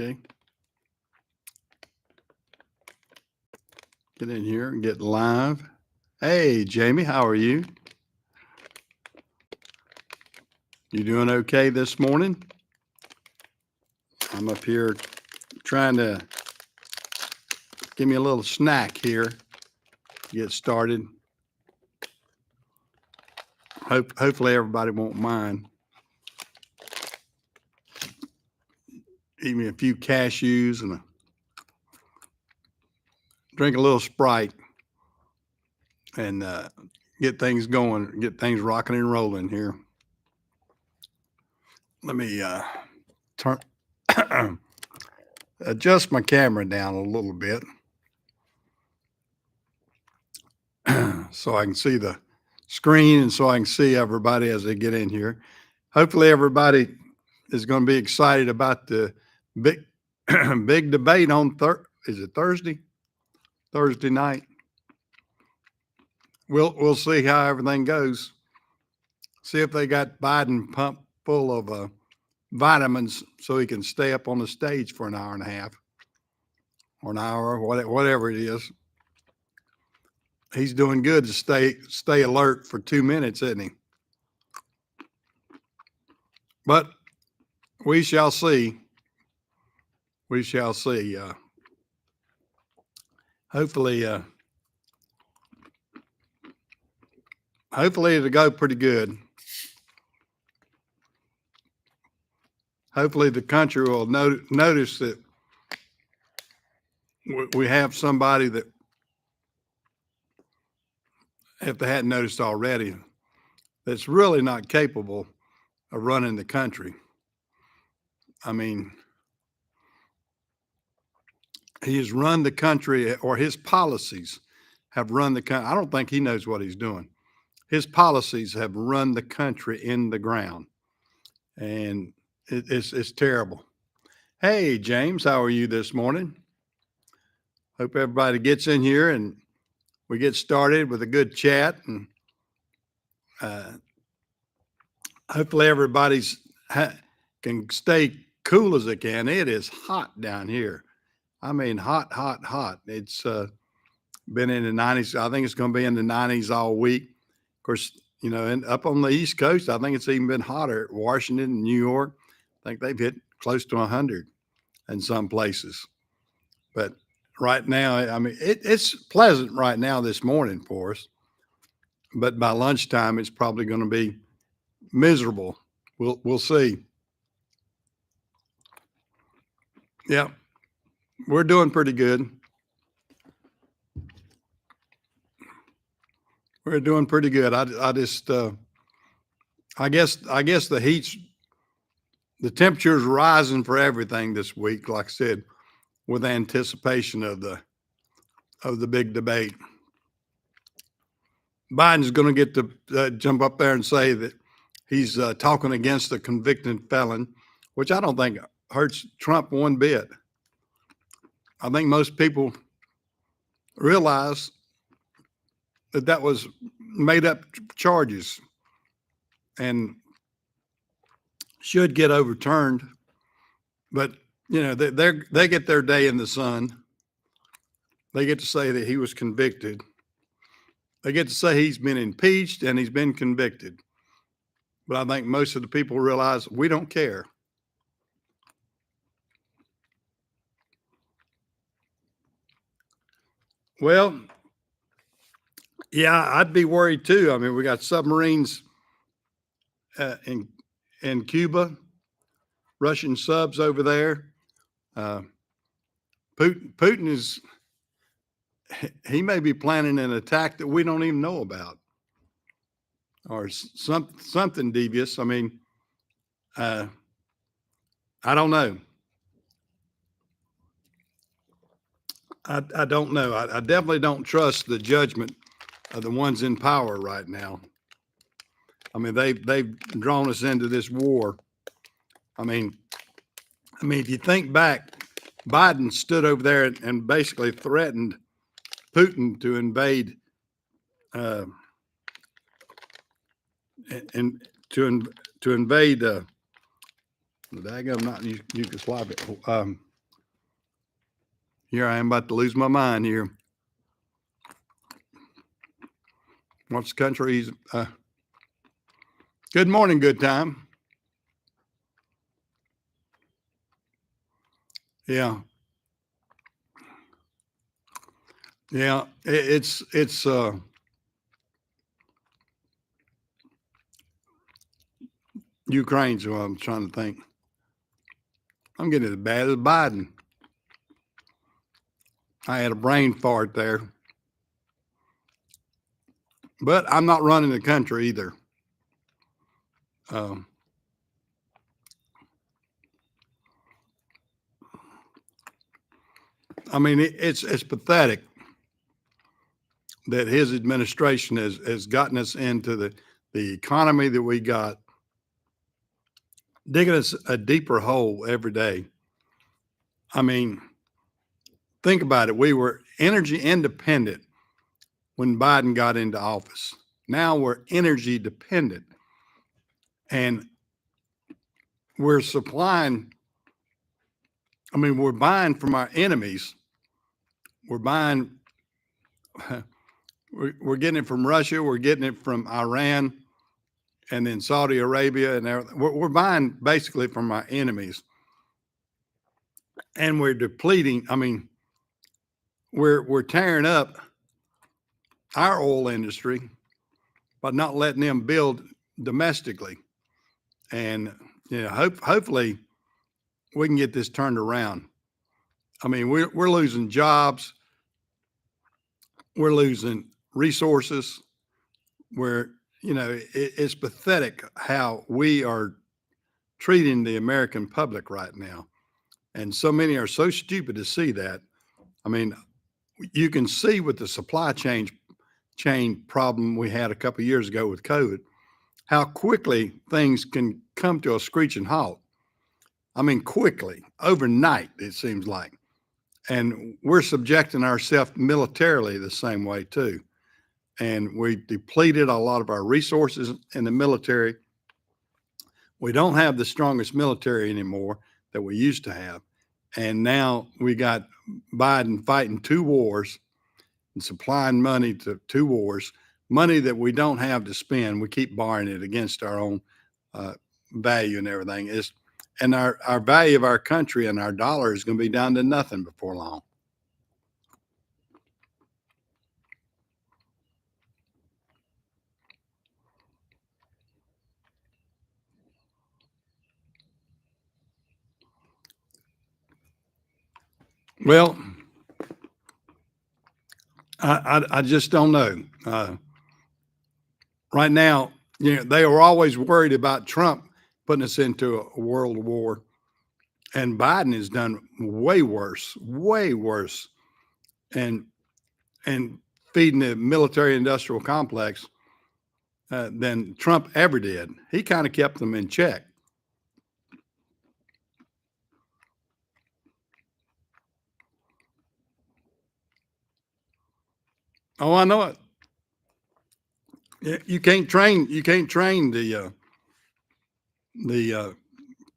Okay. Get in here and get live. Hey, Jamie, how are you? You doing okay this morning? I'm up here trying to give me a little snack here to get started. Hopefully everybody won't mind. Eat me a few cashews and drink a little Sprite and get things going, get things rocking and rolling here. Let me turn adjust my camera down a little bit so I can see the screen and so I can see everybody as they get in here. Hopefully everybody is going to be excited about the big big debate on Thursday night. We'll see how everything goes. See if they got Biden pumped full of vitamins so he can stay up on the stage for an hour and a half or an hour, whatever it is. He's doing good to stay alert for 2 minutes, isn't he? But we shall see. We shall see. Hopefully it'll go pretty good. Hopefully the country will notice that we have somebody that, if they hadn't noticed already, that's really not capable of running the country. I mean, he has run the country, or his policies have run the country. I don't think he knows what he's doing. His policies have run the country in the ground, and it's terrible. Hey, James, how are you this morning? Hope everybody gets in here and we get started with a good chat, and hopefully everybody's can stay cool as they can. It is hot down here. I mean, hot, hot, hot. It's been in the 90s. I think it's going to be in the 90s all week. Of course, you know, and up on the East Coast, I think it's even been hotter. Washington and New York, I think they've hit close to 100 in some places. But right now, I mean, it's pleasant right now this morning for us. But by lunchtime, it's probably going to be miserable. We'll see. Yeah, we're doing pretty good. We're doing pretty good. I just I guess the temperature's rising for everything this week, like I said, with anticipation of the big debate. Biden's going to get to jump up there and say that he's talking against a convicted felon, which I don't think hurts Trump one bit. I think most people realize that was made up charges and should get overturned. But, you know, they get their day in the sun. They get to say that he was convicted. They get to say he's been impeached and he's been convicted. But I think most of the people realize we don't care. Well, yeah, I'd be worried too. I mean, we got submarines in Cuba, Russian subs over there. Putin is, he may be planning an attack that we don't even know about, or something devious. I mean, I don't know. I don't know. I definitely don't trust the judgment of the ones in power right now. I mean, they've drawn us into this war. I mean, if you think back, Biden stood over there and basically threatened Putin to invade and to invade the daggum, not Yugoslavia, Here I am about to lose my mind here. What's the country's? Good morning, good time. Yeah, yeah. It's Ukraine's what I'm trying to think. I'm getting as bad as Biden. I had a brain fart there, but I'm not running the country either. Um, I mean, it's pathetic that his administration has gotten us into the economy that we got, digging us a deeper hole every day. I mean, think about it. We were energy independent when Biden got into office. Now we're energy dependent, and we're supplying. I mean, we're buying from our enemies. We're buying. We're getting it from Russia. We're getting it from Iran, and then Saudi Arabia, and everything. We're buying basically from our enemies, and we're depleting. I mean, we're tearing up our oil industry by not letting them build domestically, and hopefully we can get this turned around. I mean, we're losing jobs, we're losing resources. We're it's pathetic how we are treating the American public right now, and so many are so stupid to see that. I mean, you can see with the supply chain problem we had a couple of years ago with COVID, how quickly things can come to a screeching halt. I mean, quickly, overnight, it seems like. And we're subjecting ourselves militarily the same way too. And we depleted a lot of our resources in the military. We don't have the strongest military anymore that we used to have. And now we got Biden fighting two wars and supplying money to two wars, money that we don't have to spend. We keep borrowing it against our own value and everything. And our value of our country and our dollar is going to be down to nothing before long. Well, I just don't know. Right now, they were always worried about Trump putting us into a world war, and Biden has done way worse, and feeding the military industrial complex than Trump ever did. He kind of kept them in check. Oh, I know it. You can't train the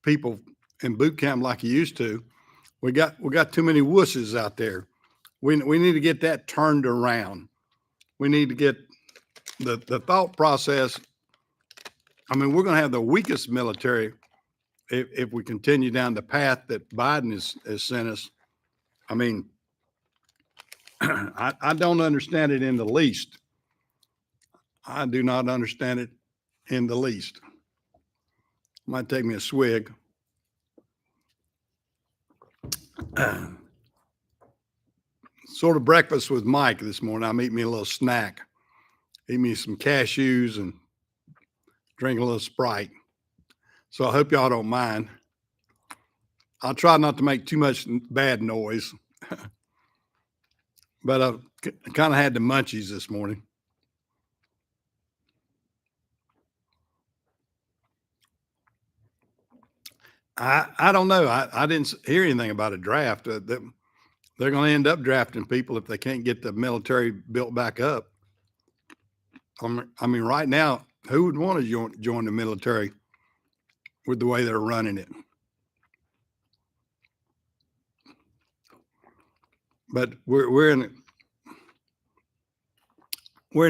people in boot camp like you used to. We got too many wusses out there. We need to get that turned around. We need to get the thought process. I mean, we're going to have the weakest military if we continue down the path that Biden has sent us. I mean, I don't understand it in the least. I do not understand it in the least. Might take me a swig. Sort of breakfast with Mike this morning. I'm eating me a little snack. Eat me some cashews and drink a little Sprite. So I hope y'all don't mind. I'll try not to make too much bad noise. But I kind of had the munchies this morning. I don't know. I didn't hear anything about a draft. They're going to end up drafting people if they can't get the military built back up. I mean, right now, who would want to join the military with the way they're running it? but we're in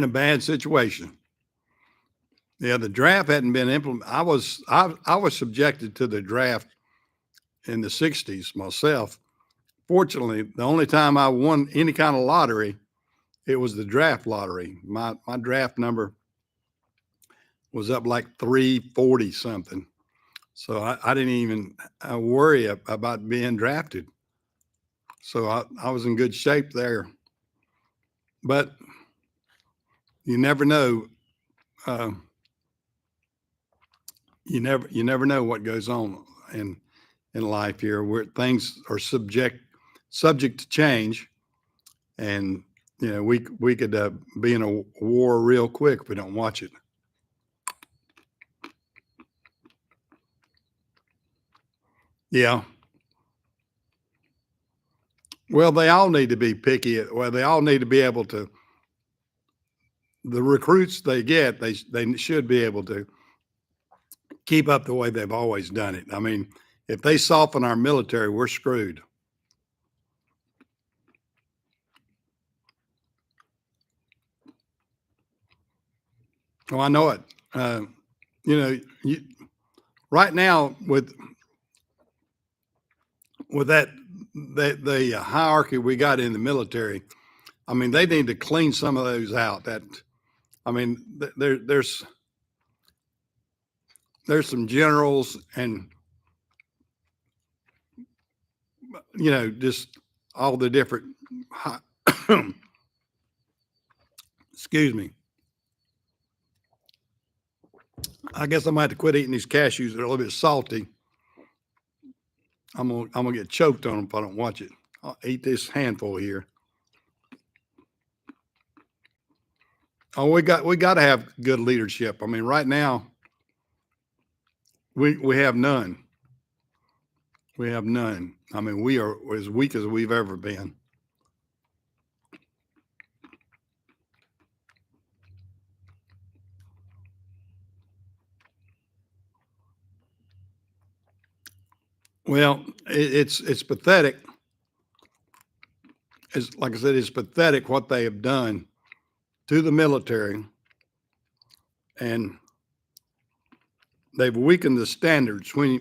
a bad situation. Yeah, the draft hadn't been implemented. I was subjected to the draft in the '60s myself. Fortunately, the only time I won any kind of lottery, it was the draft lottery. My draft number was up like 340 something. So I didn't even worry about being drafted. So I was in good shape there. But you never know. Uh, you never know what goes on in life here, where things are subject to change, and we could be in a war real quick if we don't watch it. Yeah. Well, they all need to be picky. Well, they all need to be able to. The recruits they get, they should be able to keep up the way they've always done it. I mean, if they soften our military, we're screwed. Oh, I know it. You know, right now with that the hierarchy we got in the military, I mean, they need to clean some of those out. That I mean, there's some generals and just all the different. Excuse me. I guess I might have to quit eating these cashews. They're a little bit salty. I'm gonna get choked on them if I don't watch it. I'll eat this handful here. Oh, we got to have good leadership. I mean, right now we have none. We have none. I mean, we are as weak as we've ever been. Well, it's pathetic. It's like I said, it's pathetic what they have done to the military, and they've weakened the standards. When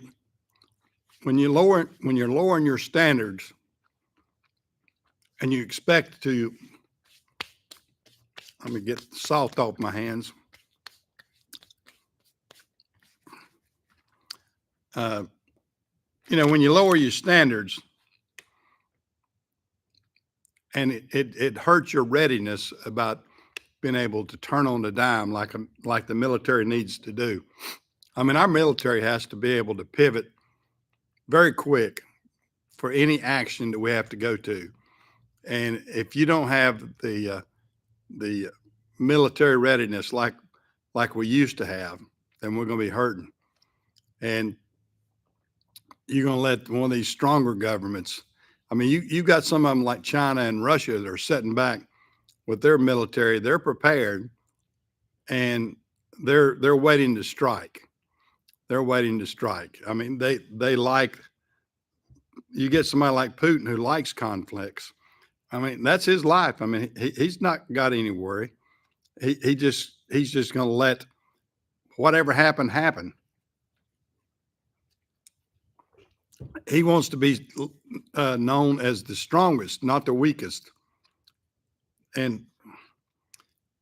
you're lowering your standards, and you expect to, let me get the salt off my hands. When you lower your standards, and it hurts your readiness about being able to turn on the dime like the military needs to do. I mean, our military has to be able to pivot very quick for any action that we have to go to. And if you don't have the military readiness like we used to have, then we're going to be hurting. And you're going to let one of these stronger governments. I mean, you've got some of them like China and Russia that are sitting back with their military. They're prepared, and they're waiting to strike. They're waiting to strike. I mean, they like. You get somebody like Putin who likes conflicts. I mean, that's his life. I mean, he's not got any worry. He's just going to let whatever happen. He wants to be known as the strongest, not the weakest. And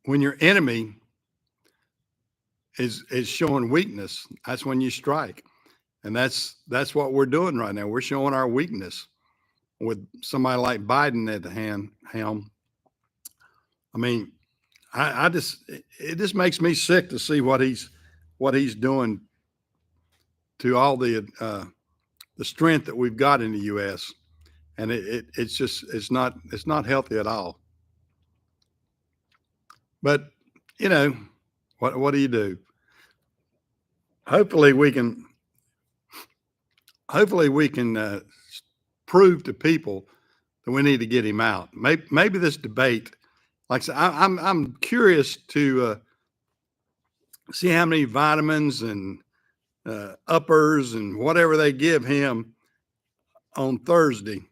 when your enemy is showing weakness, that's when you strike. And that's what we're doing right now. We're showing our weakness with somebody like Biden at the helm. I mean, it just makes me sick to see what he's doing to all the strength that we've got in the U.S. And it's not healthy at all. But what do you do? Hopefully we can prove to people that we need to get him out. Maybe this debate, like I said, I'm curious to see how many vitamins and uppers and whatever they give him on Thursday,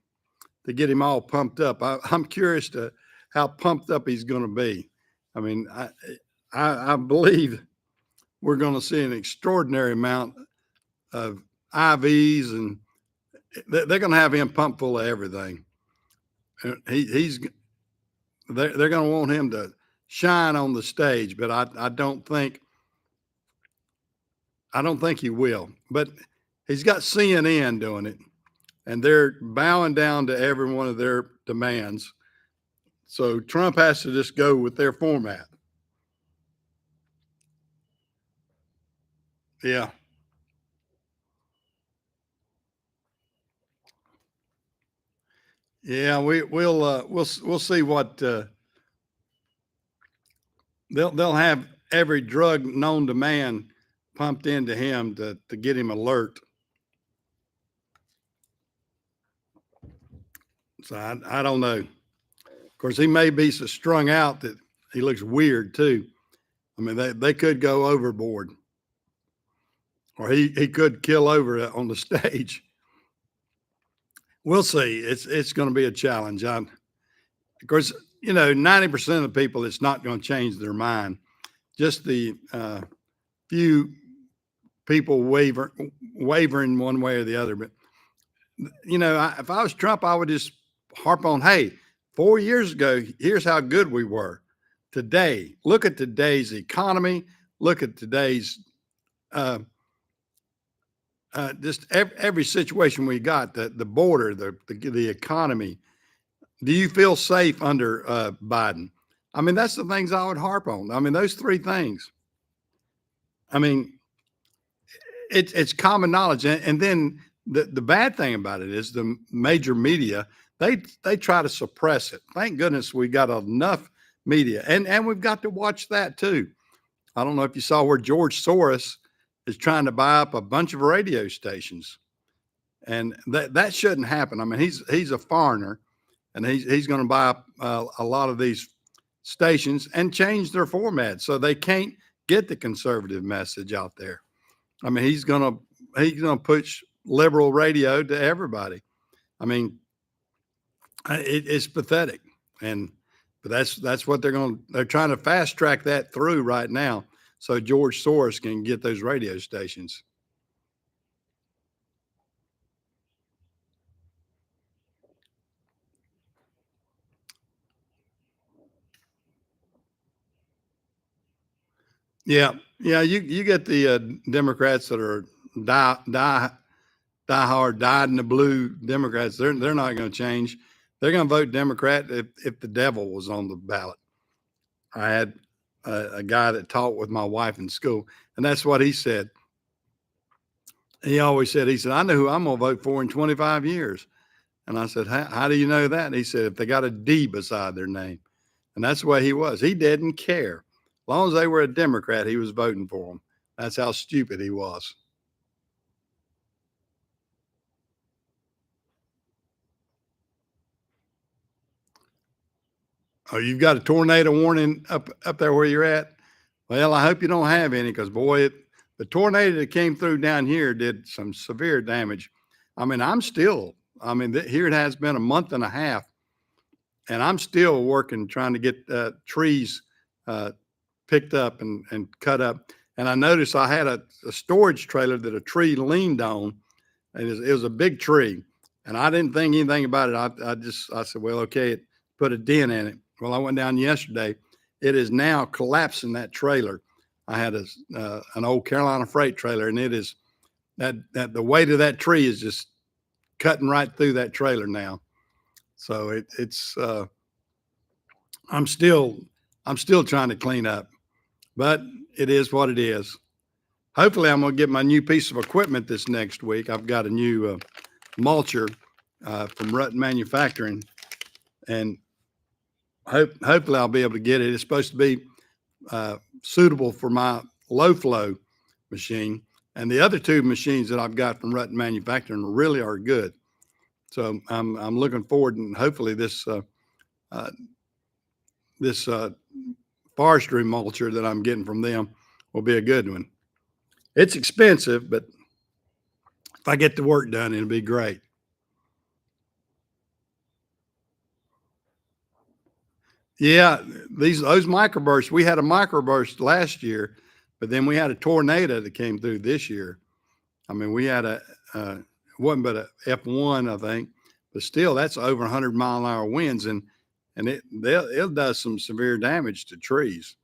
to get him all pumped up. I'm curious to how pumped up he's going to be. I mean, I believe we're going to see an extraordinary amount of IVs, and they're going to have him pumped full of everything. He's they're going to want him to shine on the stage, but I don't think he will. But he's got CNN doing it, and they're bowing down to every one of their demands. So Trump has to just go with their format. Yeah. Yeah, we'll see what they'll have every drug known to man pumped into him to get him alert. So I don't know. Of course, he may be so strung out that he looks weird too. I mean, they could go overboard, or he could kill over on the stage. We'll see. It's going to be a challenge. Of course, 90% of people, it's not going to change their mind. Just the few people wavering one way or the other. But if I was Trump, I would just harp on, hey, 4 years ago, here's how good we were. Today, look at today's economy. Look at today's just every situation we got, the border, the economy. Do you feel safe under Biden? I mean, that's the things I would harp on. I mean, those three things. I mean, it's common knowledge. And then the bad thing about it is the major media, they try to suppress it. Thank goodness we got enough media. And we've got to watch that too. I don't know if you saw where George Soros is trying to buy up a bunch of radio stations. And that shouldn't happen. I mean, he's a foreigner, and he's going to buy up a lot of these stations and change their format so they can't get the conservative message out there. I mean, he's gonna push liberal radio to everybody. I mean, it's pathetic, but that's what they're trying to fast track that through right now, so George Soros can get those radio stations. Yeah, you get the Democrats that are die hard, dyed in the blue Democrats. They're not going to change. They're going to vote Democrat if the devil was on the ballot. I had a guy that taught with my wife in school, and that's what he said. He always said, I know who I'm going to vote for in 25 years. And I said, how do you know that? And he said, if they got a D beside their name. And that's the way he was. He didn't care. As long as they were a Democrat, he was voting for them. That's how stupid he was. Oh, you've got a tornado warning up there where you're at? Well, I hope you don't have any, because boy, the tornado that came through down here did some severe damage. I mean, here it has been a month and a half, and I'm still working, trying to get trees picked up and cut up. And I noticed I had a storage trailer that a tree leaned on, and it was a big tree. And I didn't think anything about it. I said, well, okay, put a dent in it. Well, I went down yesterday. It is now collapsing, that trailer. I had an old Carolina freight trailer, and it is that the weight of that tree is just cutting right through that trailer now. So it's I'm still trying to clean up, but it is what it is. Hopefully, I'm going to get my new piece of equipment this next week. I've got a new mulcher from Rutten Manufacturing, and hopefully I'll be able to get it. It's supposed to be suitable for my low flow machine, and the other two machines that I've got from Rutten Manufacturing really are good. So I'm looking forward, and hopefully this forestry mulcher that I'm getting from them will be a good one. It's expensive, but if I get the work done, it'll be great. Yeah, those microbursts. We had a microburst last year, but then we had a tornado that came through this year. I mean, we had it wasn't but a F1, I think, but still, that's over 100-mile-an-hour winds, and it does some severe damage to trees.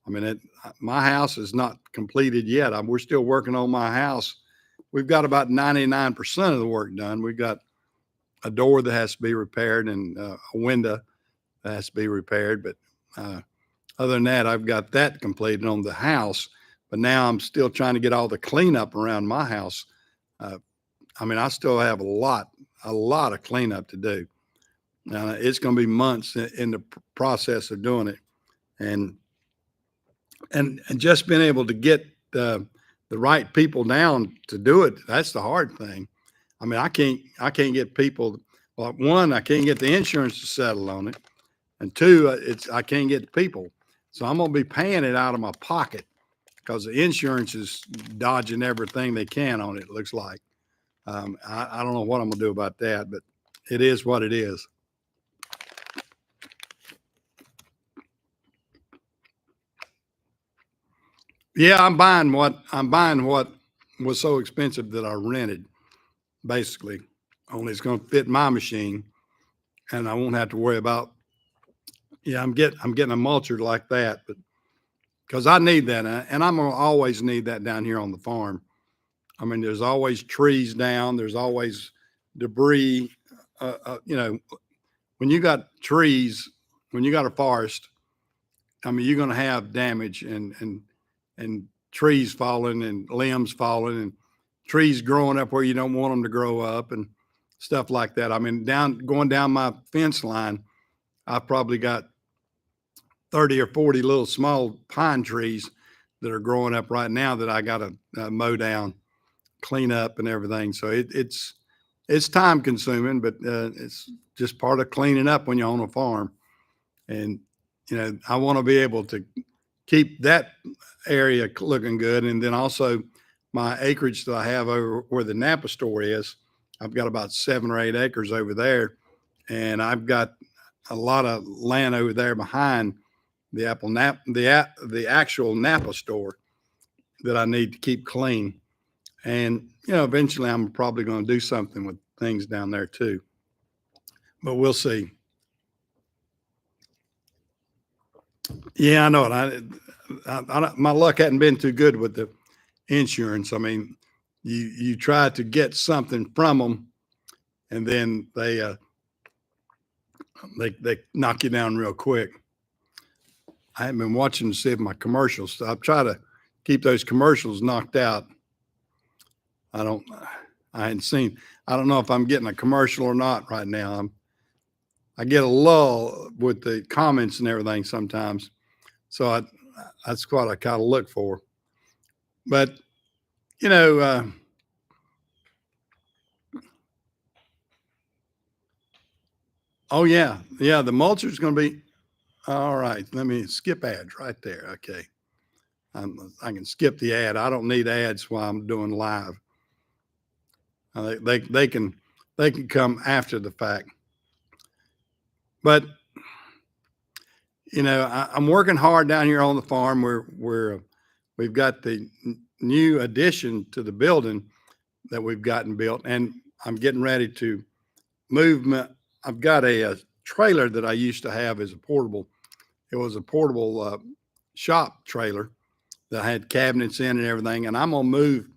I mean, my house is not completed yet. We're still working on my house. We've got about 99% of the work done. We've got a door that has to be repaired and a window that has to be repaired. But other than that, I've got that completed on the house. But now I'm still trying to get all the cleanup around my house. Uh, I mean, I still have a lot of cleanup to do. It's going to be months in the process of doing it, and and just being able to get the right people down to do it. That's the hard thing. I mean, I can't get people. Well, one, I can't get the insurance to settle on it, and two, I can't get the people. So I'm going to be paying it out of my pocket because the insurance is dodging everything they can on it. It looks like. I don't know what I'm going to do about that, but it is what it is. Yeah, I'm buying what was so expensive that I rented, basically. Only it's going to fit my machine, and I won't have to worry about. Yeah, I'm getting a mulcher like that, but because I need that, and I'm gonna always need that down here on the farm. I mean, there's always trees down. There's always debris. You know, when you got trees, when you got a forest, I mean, you're going to have damage and trees falling and limbs falling and trees growing up where you don't want them to grow up and stuff like that. I mean, going down my fence line, I've probably got 30 or 40 little small pine trees that are growing up right now that I got to mow down, clean up, and everything. So it's time consuming, but it's just part of cleaning up when you're on a farm. And I want to be able to keep that area looking good, and then also my acreage that I have over where the Napa store is. I've got about 7 or 8 acres over there, and I've got a lot of land over there behind the actual Napa store that I need to keep clean. And eventually I'm probably going to do something with things down there too, but we'll see. Yeah, I know it. My luck hadn't been too good with the insurance. I mean, you try to get something from them, and then they knock you down real quick. I haven't been watching to see if my commercials. So I try to keep those commercials knocked out. I don't. I hadn't seen. I don't know if I'm getting a commercial or not right now. I get a lull with the comments and everything sometimes, so that's what I kind of look for. But you know, oh yeah, the mulcher's going to be all right. Let me skip ads right there. Okay, I can skip the ad. I don't need ads while I'm doing live. They can come after the fact. But I'm working hard down here on the farm. We've got the new addition to the building that we've gotten built, and I'm getting ready to move I've got a trailer that I used to have as a portable. It was a portable shop trailer that had cabinets in and everything, and I'm gonna move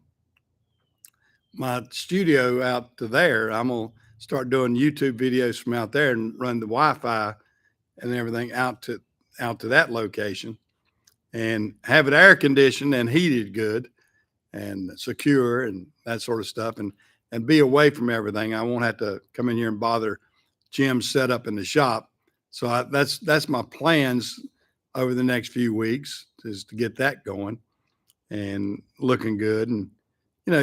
my studio out to there. I'm gonna start doing YouTube videos from out there and run the Wi-Fi and everything out to that location, and have it air conditioned and heated good and secure and that sort of stuff, and be away from everything. I won't have to come in here and bother Jim's set up in the shop. So that's my plans over the next few weeks, is to get that going and looking good, and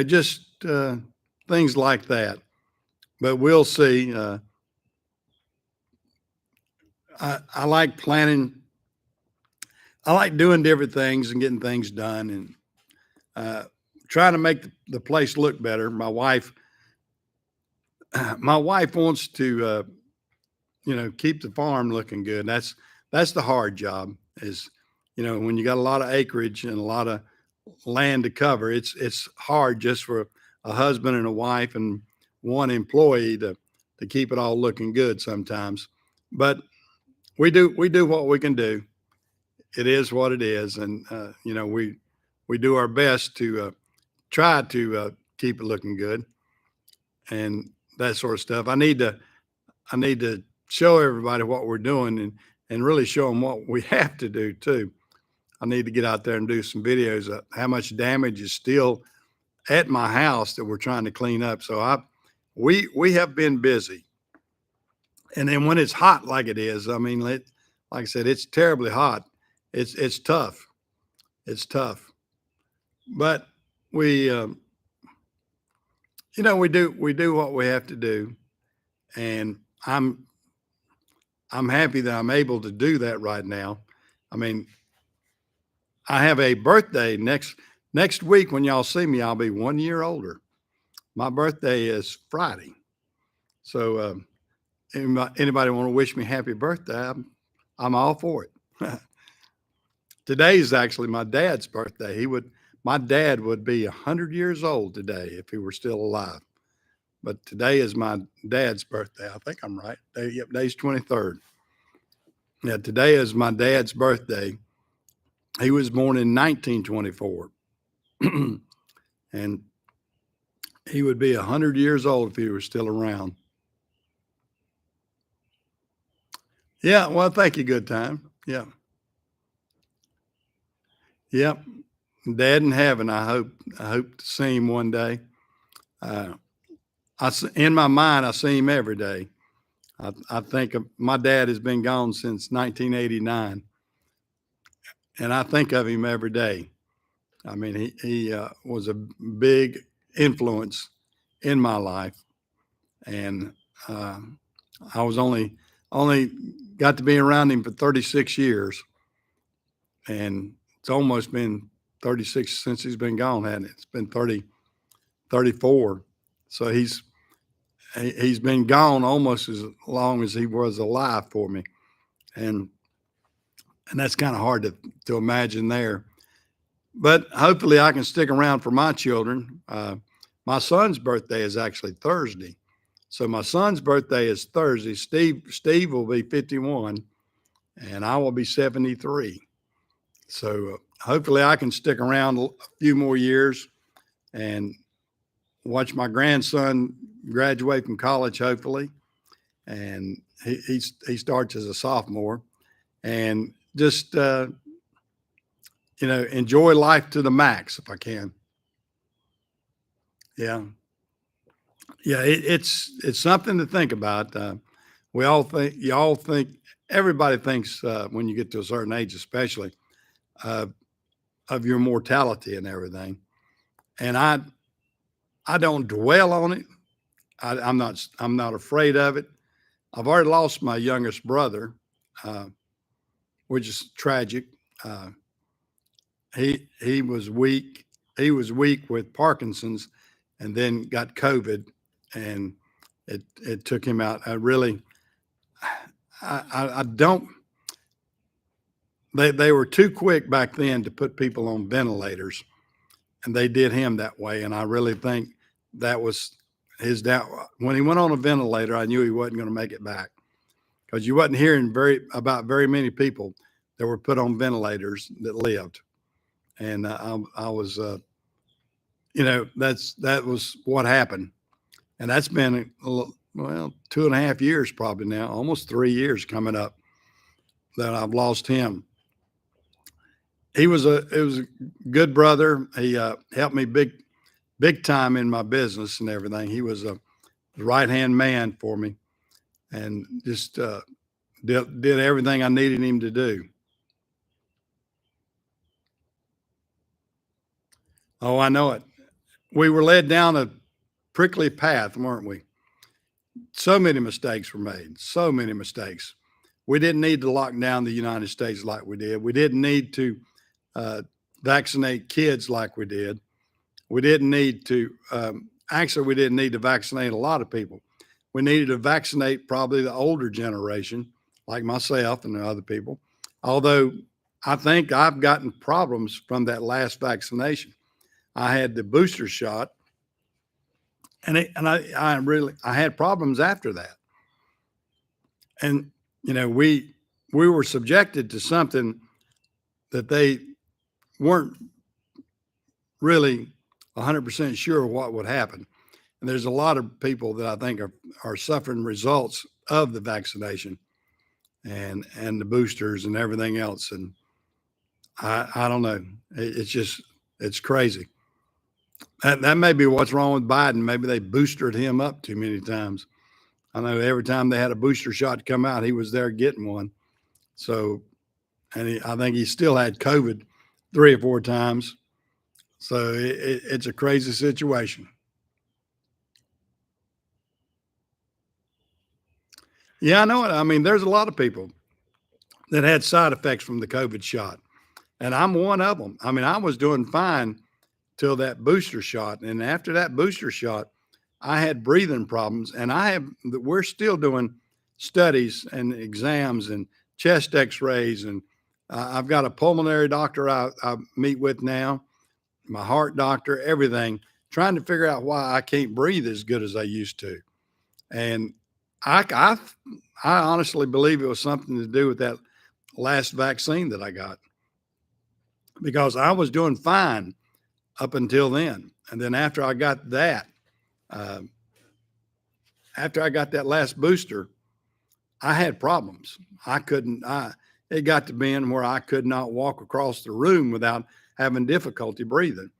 just things like that. But we'll see. I like planning. I like doing different things and getting things done, and trying to make the place look better. My wife wants to keep the farm looking good. that's the hard job is, when you got a lot of acreage and a lot of land to cover, it's hard just for a husband and a wife and one employee to keep it all looking good sometimes. But we do what we can do. It is what it is, and we do our best to try to keep it looking good and that sort of stuff. I need to show everybody what we're doing and really show them what we have to do too. I need to get out there and do some videos of how much damage is still at my house that we're trying to clean up. So we have been busy. And then when it's hot like it is, I mean, like I said, it's terribly hot. It's tough. It's tough. But we we do what we have to do, and I'm happy that I'm able to do that right now. I mean, I have a birthday next week. When y'all see me, I'll be 1 year older. My birthday is Friday. So anybody want to wish me happy birthday? I'm all for it. Today is actually my dad's birthday. My dad would be 100 years old today if he were still alive. But today is my dad's birthday. I think I'm right. Yep, today's 23rd. Yeah, today is my dad's birthday. He was born in 1924, and he would be 100 years old if he were still around. Yeah, well, thank you, good time. Yeah, yep. Dad in heaven. I hope to see him one day. Uh, in my mind, I see him every day. I think my dad has been gone since 1989, and I think of him every day. I mean, he was a big influence in my life, and uh, I was only got to be around him for 36 years, and it's almost been 36 since he's been gone, hasn't it? It's been 34. So he's been gone almost as long as he was alive for me, and that's kind of hard to imagine there. But hopefully, I can stick around for my children. My son's birthday is actually Thursday, so my son's birthday is Thursday. Steve will be 51, and I will be 73. So hopefully, I can stick around a few more years and watch my grandson graduate from college, hopefully, and he starts as a sophomore, and just enjoy life to the max if I can. Yeah, yeah, it's something to think about. We all think, y'all think, everybody thinks when you get to a certain age, especially uh, of your mortality and everything. And I don't dwell on it. I'm not afraid of it. I've already lost my youngest brother, uh, which is tragic. Uh, he was weak. He was weak with Parkinson's, and then got COVID, and it took him out. I don't. They were too quick back then to put people on ventilators, and they did him that way. And I really think that was his down. When he went on a ventilator, I knew he wasn't going to make it back, because you wasn't hearing about very many people that were put on ventilators that lived. And I was, that was what happened. And that's been, well, 2.5 years probably now, almost 3 years coming up that I've lost him. It was a good brother. He helped me big time in my business and everything. He was a right hand man for me, and just did everything I needed him to do. Oh, I know it. We were led down a prickly path, weren't we? So many mistakes were made. So many mistakes. We didn't need to lock down the United States like we did. We didn't need to uh, vaccinate kids like we did. We didn't need to, actually, we didn't need to vaccinate a lot of people. We needed to vaccinate probably the older generation like myself and other people. Although I think I've gotten problems from that last vaccination. I had the booster shot, I had problems after that. And we were subjected to something that they weren't really 100% sure what would happen. And there's a lot of people that I think are suffering results of the vaccination and the boosters and everything else. And I don't know. It's crazy. That may be what's wrong with Biden. Maybe they boosted him up too many times. I know every time they had a booster shot come out, he was there getting one. So, I think he still had COVID 3 or 4 times. So it's a crazy situation. Yeah, I know it. I mean, there's a lot of people that had side effects from the COVID shot, and I'm one of them. I mean, I was doing fine till that booster shot, and after that booster shot, I had breathing problems, and we're still doing studies and exams and chest X-rays, and I've got a pulmonary doctor I meet with now, my heart doctor, everything, trying to figure out why I can't breathe as good as I used to. And I I honestly believe it was something to do with that last vaccine that I got, because I was doing fine up until then. And then uh, after I got that last booster, I had problems. It got to being where I could not walk across the room without having difficulty breathing.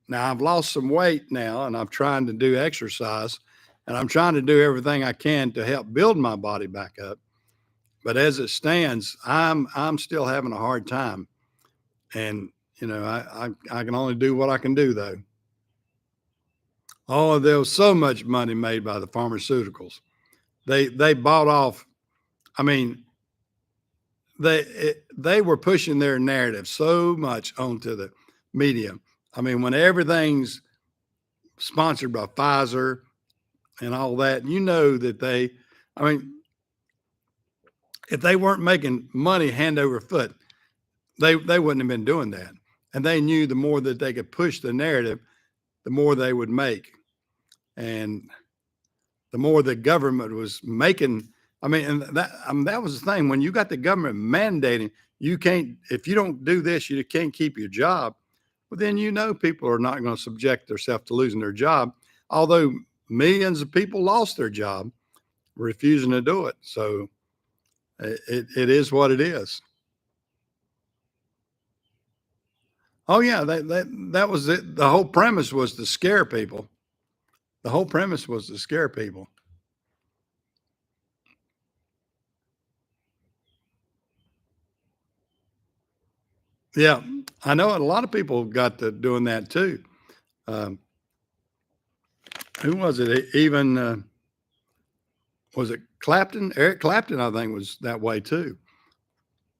Now I've lost some weight now and I'm trying to do exercise and I'm trying to do everything I can to help build my body back up. But as it stands, I'm still having a hard time. And I can only do what I can do though. Oh, there was so much money made by the pharmaceuticals. They bought off. I mean, they were pushing their narrative so much onto the media. I mean, when everything's sponsored by Pfizer and all that, that I mean, if they weren't making money hand over foot, they wouldn't have been doing that. And they knew the more that they could push the narrative, the more they would make. And the more the government was making, and that was the thing. When you got the government mandating, you can't, if you don't do this, you can't keep your job. Well, then people are not going to subject themselves to losing their job. Although millions of people lost their job, refusing to do it. So it is what it is. Oh yeah, that was it. The whole premise was to scare people. The whole premise was to scare people. Yeah, I know a lot of people got to doing that too. Um, who was it? Even was it Clapton? Eric Clapton, I think, was that way too.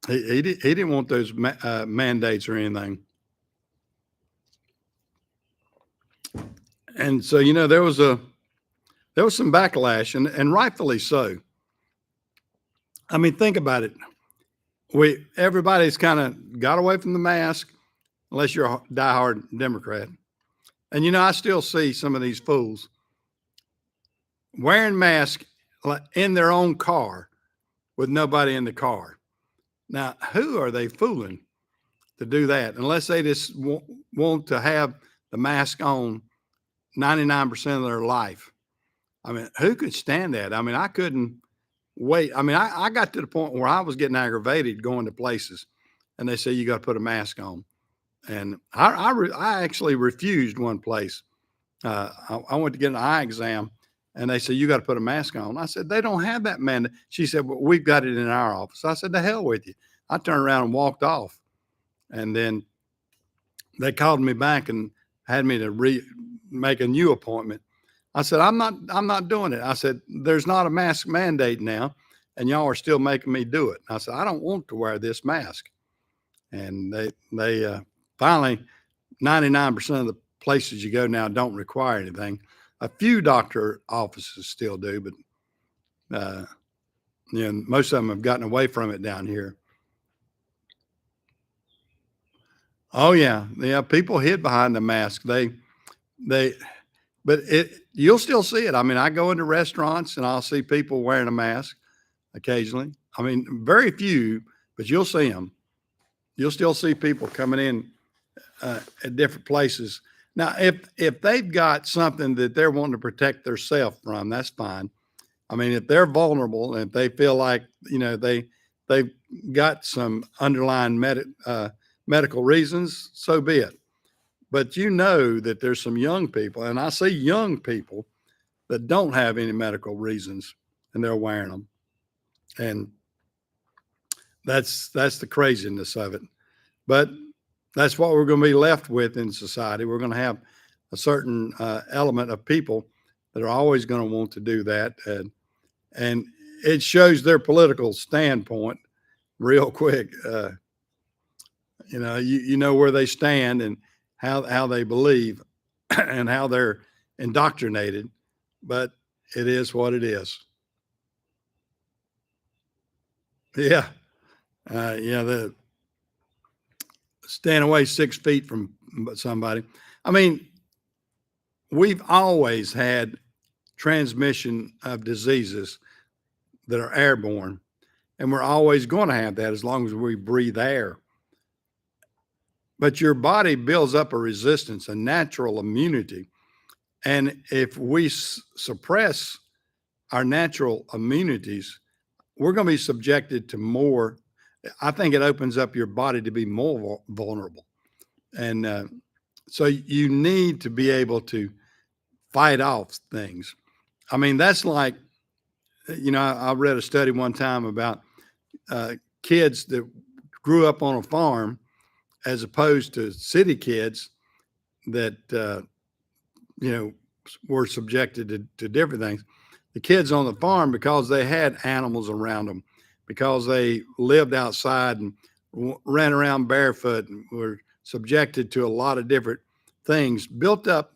He didn't want those mandates or anything. And so there was some backlash, and rightfully so. I mean, think about it. Everybody's kind of got away from the mask, unless you're a diehard Democrat. And I still see some of these fools wearing masks in their own car with nobody in the car. Now, who are they fooling to do that? Unless they just want to have the mask on 99% of their life. I mean, who could stand that? I mean, I couldn't wait. I mean, I got to the point where I was getting aggravated going to places and they say, you got to put a mask on. And I actually refused one place. I went to get an eye exam and they said, you got to put a mask on. I said, they don't have that mandate. She said, well, we've got it in our office. I said, the hell with you. I turned around and walked off. And then they called me back and had me to make a new appointment. I said, I'm not doing it. I said, there's not a mask mandate now, and y'all are still making me do it. I said, I don't want to wear this mask. And they finally, 99% of the places you go now don't require anything. A few doctor offices still do, but You know, most of them have gotten away from it down here. Oh yeah, yeah. People hid behind the mask. They, but you'll still see it. I mean, I go into restaurants and I'll see people wearing a mask occasionally. I mean, very few, but you'll see them. You'll still see people coming in at different places. Now, if they've got something that they're wanting to protect themselves from, that's fine. I mean, if they're vulnerable and if they feel like they've got some underlying medical reasons, so be it. But you know that there's some young people, and I see young people that don't have any medical reasons, and they're wearing them, and that's the craziness of it. But that's what we're going to be left with in society. We're going to have a certain element of people that are always going to want to do that, and it shows their political standpoint real quick. You know where they stand and how they believe and how they're indoctrinated, but it is what it is. Yeah, the stand away 6 feet from somebody. I mean, we've always had transmission of diseases that are airborne, and we're always going to have that as long as we breathe air. But your body builds up a resistance, a natural immunity. And if we suppress our natural immunities, we're going to be subjected to more. I think it opens up your body to be more vulnerable. And so you need to be able to fight off things. I mean, that's like, I read a study one time about kids that grew up on a farm as opposed to city kids that, were subjected to different things. The kids on the farm, because they had animals around them, because they lived outside and ran around barefoot and were subjected to a lot of different things, built up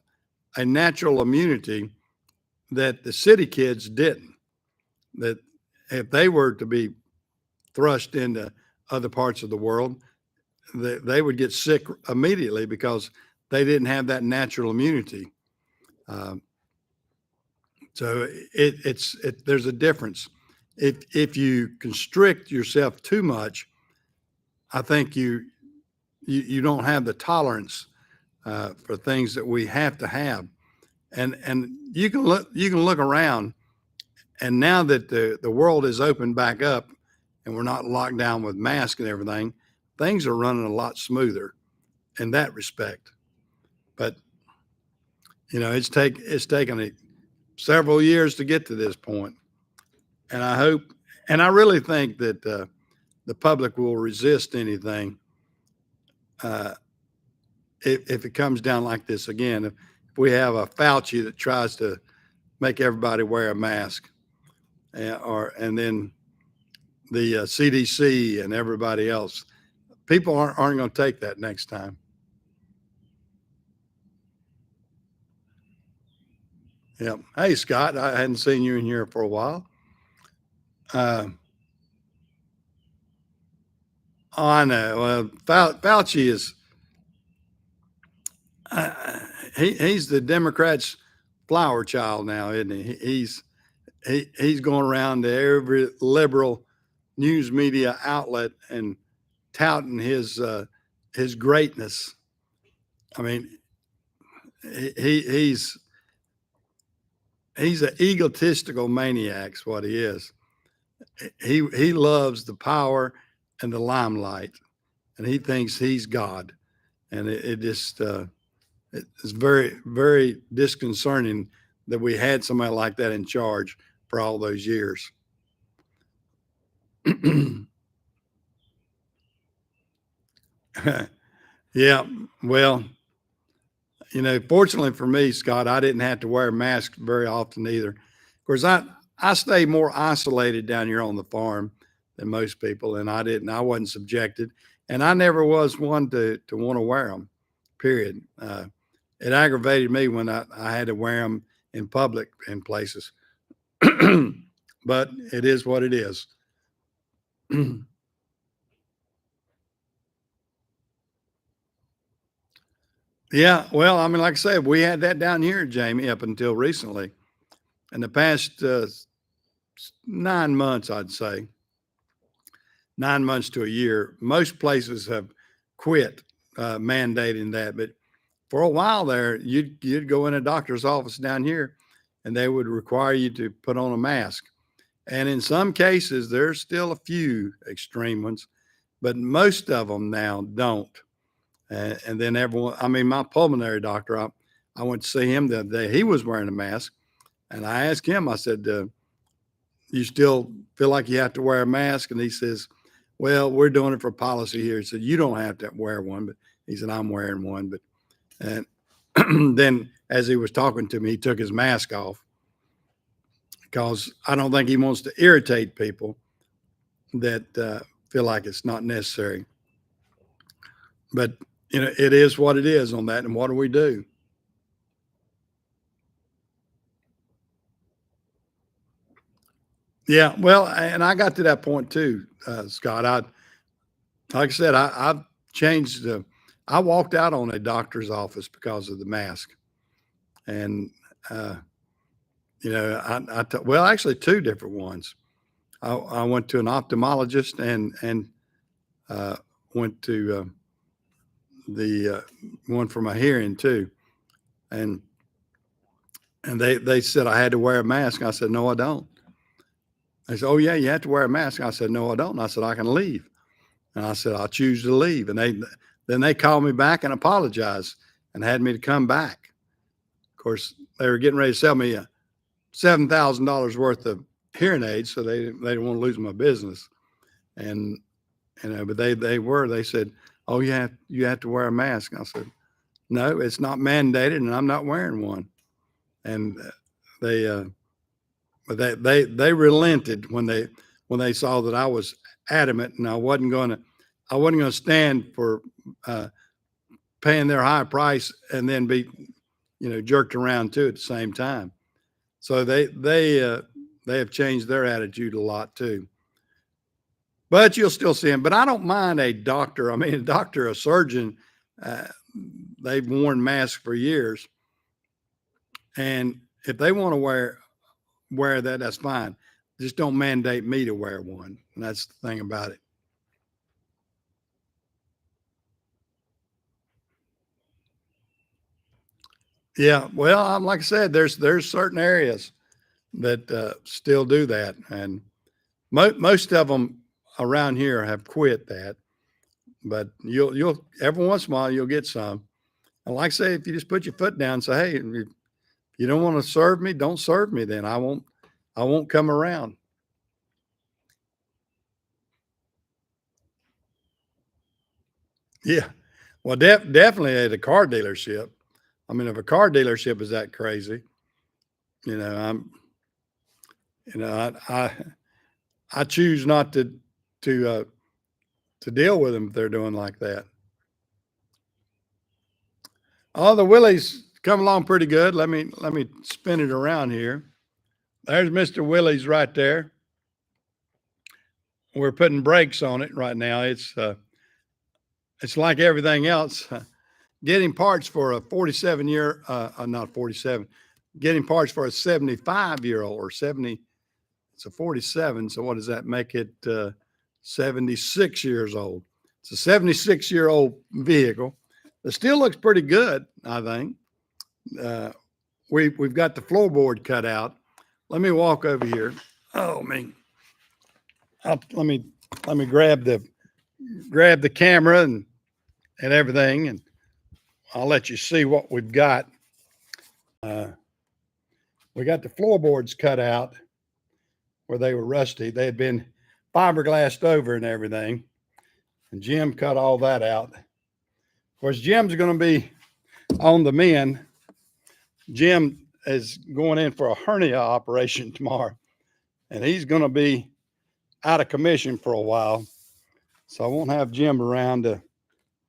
a natural immunity that the city kids didn't. That if they were to be thrust into other parts of the world, they would get sick immediately because they didn't have that natural immunity. Um, so there's a difference. If you constrict yourself too much, I think you don't have the tolerance for things that we have to have. And you can look around, and now that the world is opened back up and we're not locked down with masks and everything, things are running a lot smoother in that respect. But it's taken several years to get to this point, and I hope, and I really think that the public will resist anything uh, if it comes down like this again. If we have a Fauci that tries to make everybody wear a mask, and then the CDC and everybody else, people aren't going to take that next time. Yeah. Hey, Scott, I hadn't seen you in here for a while. Uh, oh, I know. Fauci is he's the Democrats' flower child now, isn't he? He's going around to every liberal news media outlet and touting his greatness. I mean, he's an egotistical maniac. Is what he is. He loves the power and the limelight, and he thinks he's God, and it just it's very, very disconcerting that we had somebody like that in charge for all those years. Yeah, well, fortunately for me, Scott, I didn't have to wear a mask very often either. Of course, I stay more isolated down here on the farm than most people, and I wasn't subjected, and I never was one to want to wear them. Period. It aggravated me when I had to wear them in public in places. but it is what it is. Yeah, well, I mean, like I said, we had that down here, Jamie, up until recently. In the past 9 months, I'd say 9 months to a year, most places have quit mandating that. But for a while there, you'd go in a doctor's office down here, and they would require you to put on a mask. And in some cases, there's still a few extreme ones, but most of them now don't. And then everyone, I mean, my pulmonary doctor, I went to see him the other day. He was wearing a mask, and I asked him, I said, "You still feel like you have to wear a mask?" And he says, "Well, we're doing it for policy here." He said, "You don't have to wear one," but he said, "I'm wearing one." But and then as he was talking to me, he took his mask off because I don't think he wants to irritate people that feel like it's not necessary. But it is what it is on that. And what do we do? Yeah, well, and I got to that point too, Scott. Like I said, I've changed. I walked out on a doctor's office because of the mask, and uh, well, actually, two different ones. I went to an ophthalmologist and uh, went to the one for my hearing too, and they said I had to wear a mask. I said no, I don't. They said, "Oh yeah, you have to wear a mask." I said no, I don't. And I said I can leave. And I said, I'll choose to leave. And then they called me back and apologized and had me to come back. Of course, they were getting ready to sell me $7,000 worth of hearing aids, so they didn't want to lose my business. And but they said, "Oh, you have to wear a mask." I said, "No, it's not mandated, and I'm not wearing one." And they but they relented when they saw that I was adamant and I wasn't going to stand for uh, paying their high price and then be jerked around too at the same time. So they have changed their attitude a lot too. But you'll still see them. But I don't mind a doctor. I mean, a doctor, a surgeon, uh, they've worn masks for years, and if they want to wear that, that's fine. Just don't mandate me to wear one. And that's the thing about it. Yeah. Well, like I said, there's certain areas that still do that, and most of them around here have quit that. But you'll every once in a while you'll get some. And like I say, if you just put your foot down and say, "Hey, if you don't want to serve me, don't serve me. Then I won't come around." Yeah. Well, definitely at a car dealership. I mean, if a car dealership is that crazy, you know, I'm, I choose not to to deal with them if they're doing like that. Oh, the Willie's come along pretty good. Let me spin it around here. There's Mr. Willie's right there. We're putting brakes on it right now. It's like everything else. Getting parts for a 47-year, not 47, getting parts for a 75-year-old or 70. It's a 47. So what does that make it? 76 years old. It's a 76-year-old vehicle. It still looks pretty good, I think. Uh, we've got the floorboard cut out. Let me walk over here. Oh man, let me grab the camera and everything, and I'll let you see what we've got. Uh, we got the floorboards cut out where they were rusty. They had been fiberglassed over and everything, and Jim cut all that out. Of course, Jim's going to be on the mend. Jim is going in for a hernia operation tomorrow, and he's going to be out of commission for a while. So I won't have Jim around to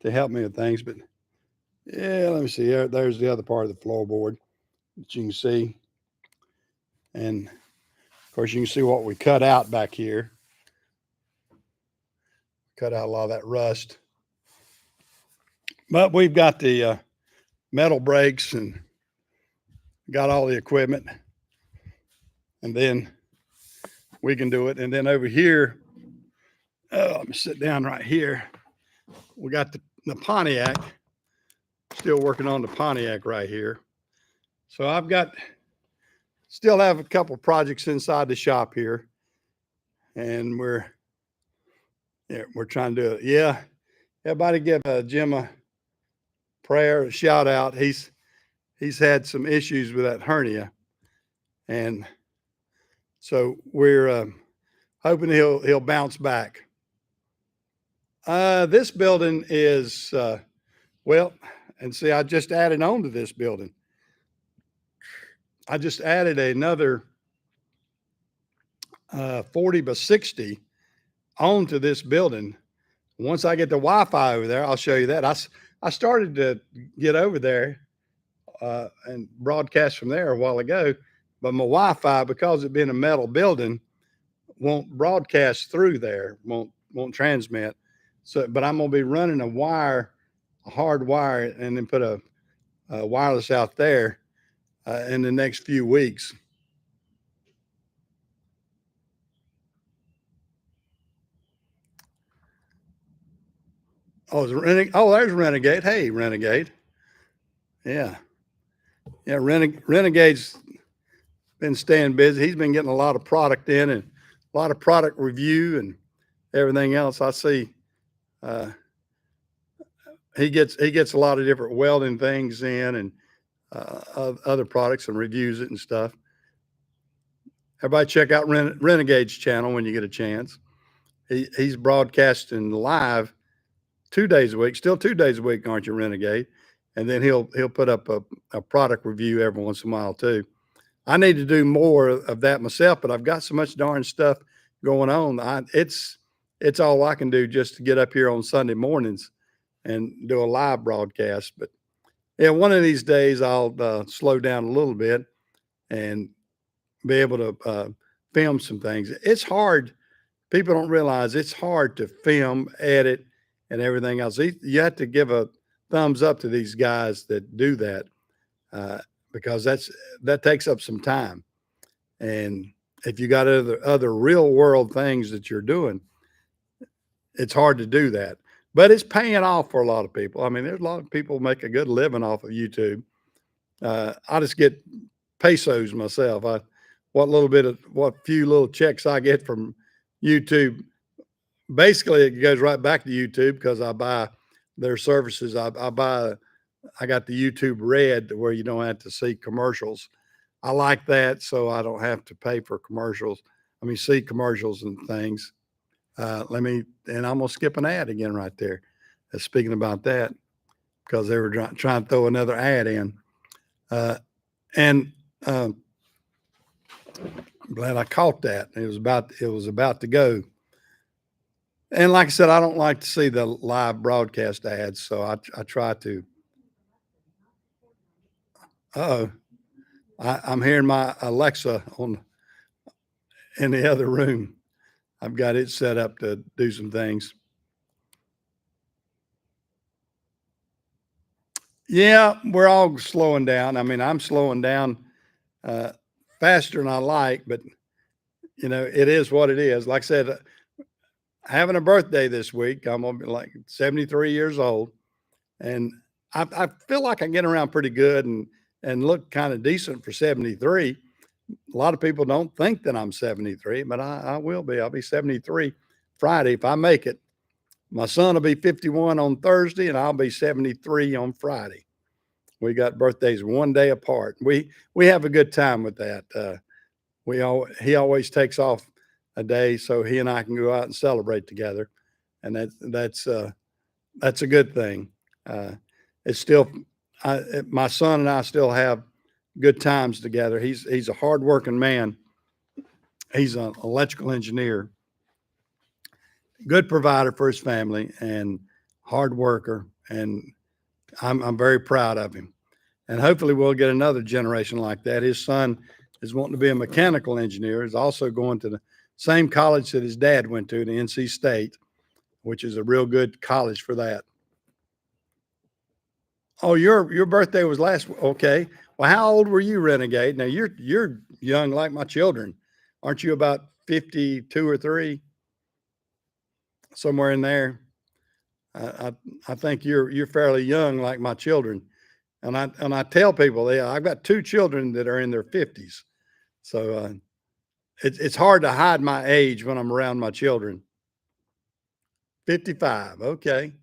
help me with things. But yeah, let me see. There's the other part of the floorboard that you can see. And Of course, you can see what we cut out back here. Cut out a lot of that rust. But we've got the metal brakes and got all the equipment. And then we can do it. And then over here, let me sit down right here. We got the Pontiac. Still working on the Pontiac right here. So I've got, still have a couple projects inside the shop here. And we're trying to do it. Yeah. Everybody give Jim a prayer, a shout out. He's had some issues with that hernia. And so we're hoping he'll bounce back. This building is, well, and see, I just added on to this building. I just added another 40 by 60 onto this building. Once I get the Wi-Fi over there, I'll show you that. I started to get over there and broadcast from there a while ago, but my Wi-Fi, because it being a metal building, won't broadcast through there, won't transmit. So, but I'm gonna be running a hard wire, and then put a wireless out there in the next few weeks. Oh, there's Renegade. Hey, Renegade. Yeah. Renegade's been staying busy. He's been getting a lot of product in and a lot of product review and everything else. I see he gets a lot of different welding things in and other products and reviews it and stuff. Everybody check out Renegade's channel when you get a chance. He's broadcasting live 2 days a week, still 2 days a week, aren't you, Renegade? And then he'll put up a product review every once in a while too. I need to do more of that myself, but I've got so much darn stuff going on. It's all I can do just to get up here on Sunday mornings and do a live broadcast. But yeah, one of these days I'll slow down a little bit and be able to film some things. It's hard. People don't realize it's hard to film, edit, and everything else. You have to give a thumbs up to these guys that do that because that takes up some time. And if you got other real world things that you're doing, it's hard to do that. But it's paying off for a lot of people. I mean, there's a lot of people make a good living off of YouTube. I just get pesos myself. What few little checks I get from YouTube, basically it goes right back to YouTube because I buy their services. I got the YouTube Red to where you don't have to see commercials. I like that, so I don't have to pay for commercials. See commercials and things. And I'm gonna skip an ad again right there. Speaking about that, because they were trying to throw another ad in. I'm glad I caught that. It was about to go. And like I said, I don't like to see the live broadcast ads, so I try to. I'm hearing my Alexa in the other room. I've got it set up to do some things. Yeah, we're all slowing down. I'm slowing down faster than I like, but it is what it is. Like I said, having a birthday this week. I'm gonna be like 73 years old, and I feel like I get around pretty good and look kind of decent for 73. A lot of people don't think that I'm 73, but I will be. I'll be 73 Friday if I make it. My son will be 51 on Thursday, and I'll be 73 on Friday. We got birthdays one day apart. We have a good time with that. He always takes off a day so he and I can go out and celebrate together, and that's a good thing. It's still my son and I still have good times together. He's a hardworking man. He's an electrical engineer, good provider for his family, and hard worker. And I'm very proud of him. And hopefully we'll get another generation like that. His son is wanting to be a mechanical engineer. Is also going to the same college that his dad went to, the NC State, which is a real good college for that. Oh, your birthday was last. Okay. Well, how old were you, Renegade? Now you're young like my children, aren't you? About 52 or three, somewhere in there. I think you're fairly young like my children, and I tell people, yeah, I've got two children that are in their 50s, so it's hard to hide my age when I'm around my children. 55. Okay.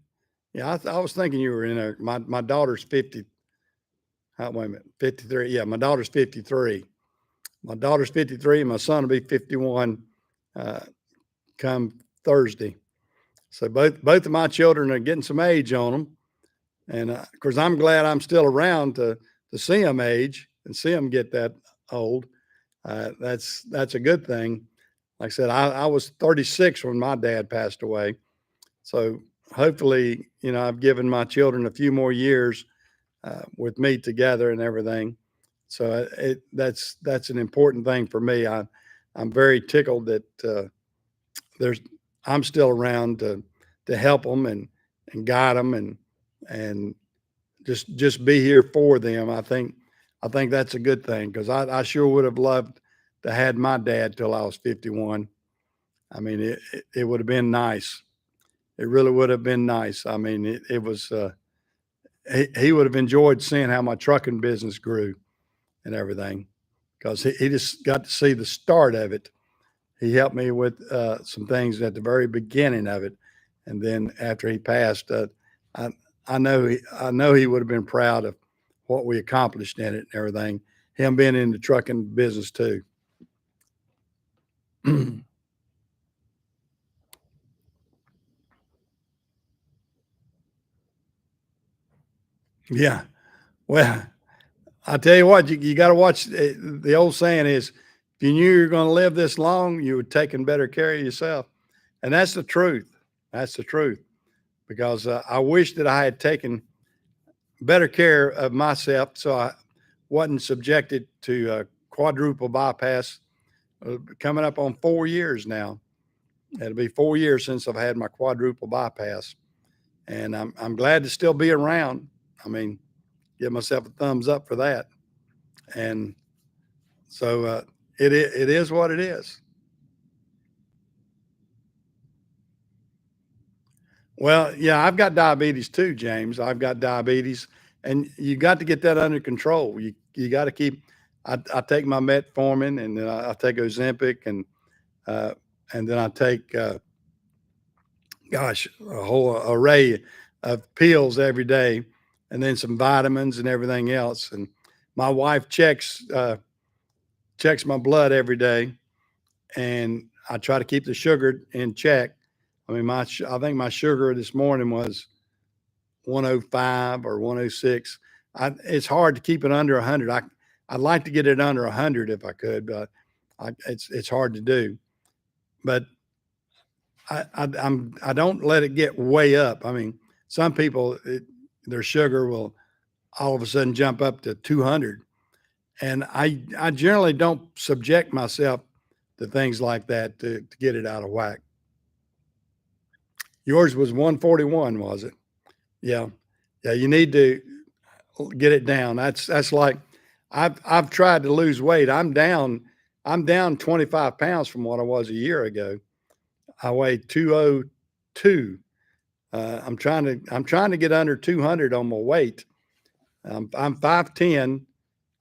Yeah, I was thinking you were in there. My daughter's 50. Wait a minute, 53. Yeah, my daughter's 53. My daughter's 53, and my son will be 51 uh, come Thursday. So both of my children are getting some age on them, and of course I'm glad I'm still around to see them age and see them get that old. That's a good thing. Like I said, I was 36 when my dad passed away, so hopefully, I've given my children a few more years with me together and everything. So that's an important thing for me. I'm very tickled that there's I'm still around to help them and guide them and just be here for them. I think that's a good thing because I sure would have loved to had my dad till I was 51. I mean, it would have been nice. It really would have been nice. I mean, it was. He would have enjoyed seeing how my trucking business grew and everything because he just got to see the start of it. He helped me with some things at the very beginning of it, and then after he passed, I I know he would have been proud of what we accomplished in it and everything. Him being in the trucking business too. Yeah. Well, I tell you what, you got to watch. The old saying is, if you knew you were going to live this long, you would taken better care of yourself, and that's the truth. That's the truth. Because I wish that I had taken better care of myself, so I wasn't subjected to quadruple bypass. Coming up on 4 years now. It'll be 4 years since I've had my quadruple bypass, and I'm glad to still be around. I mean, give myself a thumbs up for that. And so it is what it is. Well, yeah, I've got diabetes too, James. I've got diabetes, and you got to get that under control. You got to keep. I take my metformin, and then I take Ozempic, uh, and then I take gosh, a whole array of pills every day, and then some vitamins and everything else. And my wife checks my blood every day, and I try to keep the sugar in check. I mean, I think my sugar this morning was 105 or 106. It's hard to keep it under 100. I'd like to get it under 100 if I could, but it's hard to do. But I don't let it get way up. I mean, some people their sugar will all of a sudden jump up to 200, and I generally don't subject myself to things like that to get it out of whack. Yours was 141, was it? Yeah, yeah. You need to get it down. That's like I've tried to lose weight. I'm down 25 pounds from what I was a year ago. I weigh 202. I'm trying to get under 200 on my weight. I'm 5'10".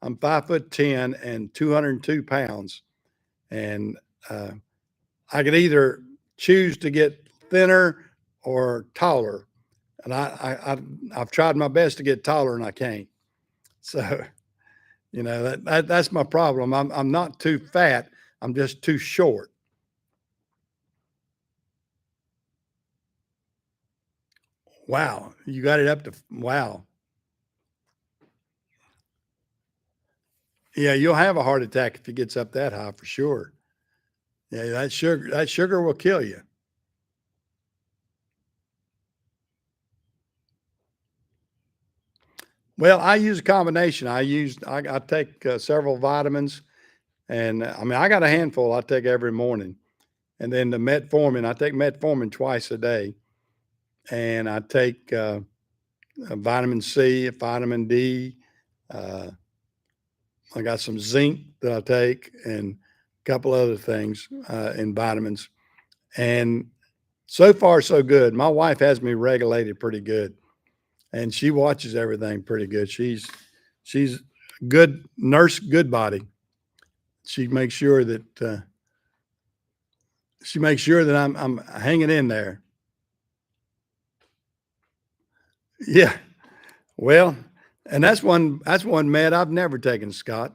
I'm 5'10" and 202 pounds. And I could either choose to get thinner or taller. And I've tried my best to get taller and I can't. So, that's my problem. I'm not too fat. I'm just too short. Wow. You got it up to, wow. Yeah, you'll have a heart attack if it gets up that high for sure. Yeah, that sugar will kill you. Well, I use a combination. I take several vitamins, And I mean, I got a handful I take every morning. And then the metformin, I take metformin twice a day. And I take vitamin C, vitamin D. Uh, I got some zinc that I take and a couple other things in vitamins. And so far, so good. My wife has me regulated pretty good, and she watches everything pretty good. She's good nurse, good body. She makes sure that I'm hanging in there. Yeah. Well, and that's one med I've never taken, Scott.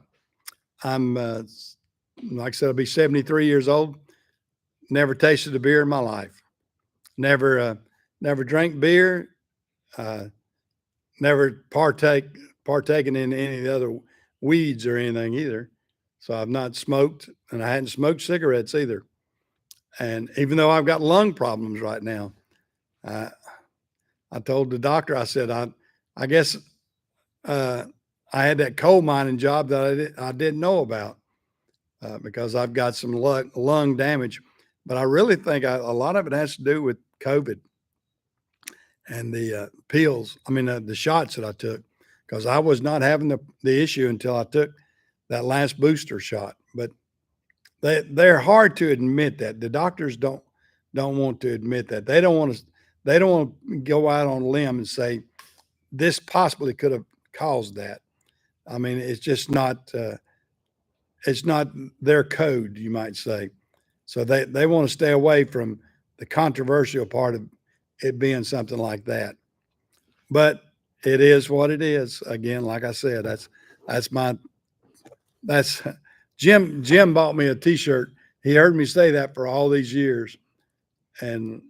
I'm like I said, I'll be 73 years old. Never tasted a beer in my life. Never never drank beer. Uh, never partaken in any of the other weeds or anything either. So I've not smoked, and I hadn't smoked cigarettes either. And even though I've got lung problems right now, I I told the doctor, I said, I guess uh, I had that coal mining job that I didn't know about because I've got some lung damage. But I really think a lot of it has to do with COVID and the pills. I mean, the shots that I took, because I was not having the issue until I took that last booster shot. But they're hard to admit that. The doctors don't want to admit that. They don't want to go out on a limb and say this possibly could have caused that. I mean, it's not their code, you might say. So they want to stay away from the controversial part of it being something like that. But it is what it is. Again, like I said, that's my that's Jim bought me a T-shirt. He heard me say that for all these years, and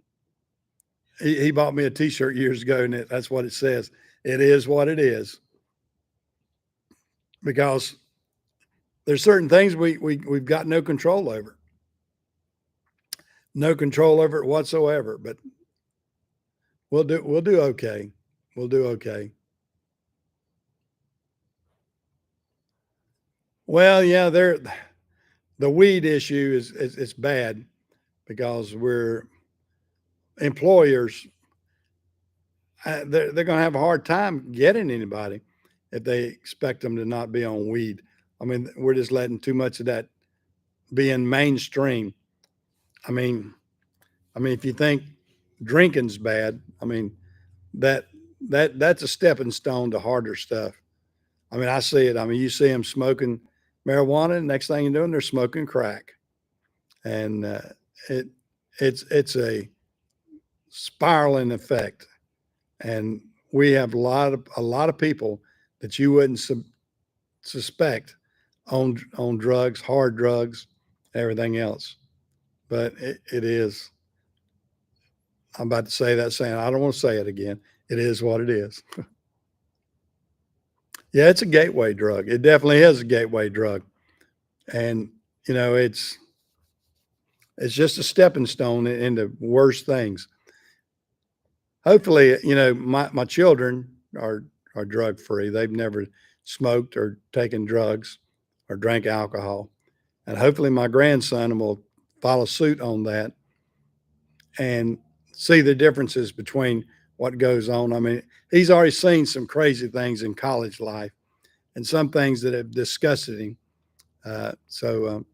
he bought me a T-shirt years ago, and that's what it says. It is what it is, because there's certain things we've got no control over it whatsoever. But we'll do okay. We'll do okay. Well, yeah, the weed issue is it's bad because we're employers. They're going to have a hard time getting anybody if they expect them to not be on weed. I mean, we're just letting too much of that being mainstream. I mean, if you think drinking's bad, I mean that that's a stepping stone to harder stuff. I mean, I see it. I mean, you see them smoking marijuana, and next thing you're doing, they're smoking crack, and it it's a spiraling effect. And we have a lot of people that you wouldn't suspect on drugs, hard drugs, everything else. But it is. I'm about to say that saying. I don't want to say it again. It is what it is. Yeah, it's a gateway drug. It definitely is a gateway drug, and you know it's just a stepping stone into worse things. Hopefully, my children are drug free. They've never smoked or taken drugs or drank alcohol, and hopefully my grandson will follow suit on that and see the differences between what goes on. I mean, he's already seen some crazy things in college life and some things that have disgusted him. So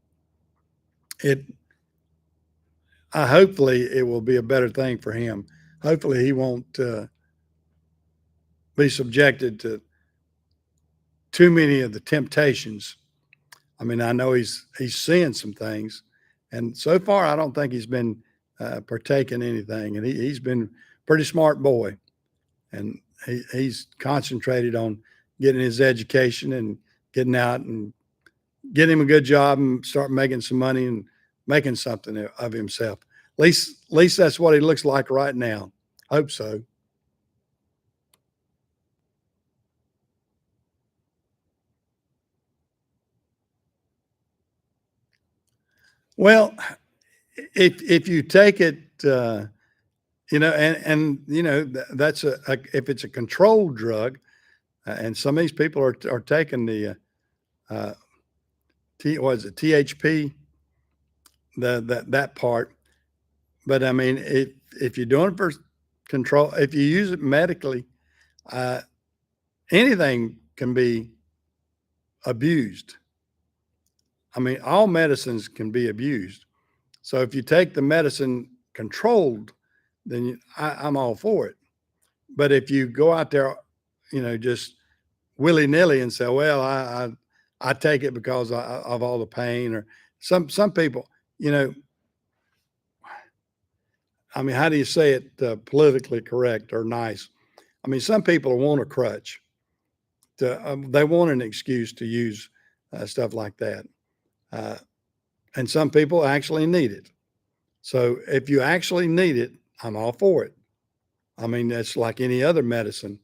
it hopefully it will be a better thing for him. Hopefully he won't be subjected to too many of the temptations. I mean, I know he's seeing some things, and so far I don't think he's been partaking anything, and he's been a pretty smart boy, and he's concentrated on getting his education and getting out and getting him a good job and start making some money and making something of himself. At least that's what he looks like right now. Hope so. Well, if you take it, and that's if it's a controlled drug, and some of these people are taking the was it THP, that part. But I mean, if you're doing it for control, if you use it medically, uh, anything can be abused. I mean, all medicines can be abused. So if you take the medicine controlled, then I'm all for it. But if you go out there, just willy nilly and say, well, I take it because of all the pain, or some people, you know, I mean, how do you say it politically correct or nice? I mean, some people want a crutch. They want an excuse to use stuff like that. Uh, and some people actually need it. So if you actually need it, I'm all for it. I mean, that's like any other medicine.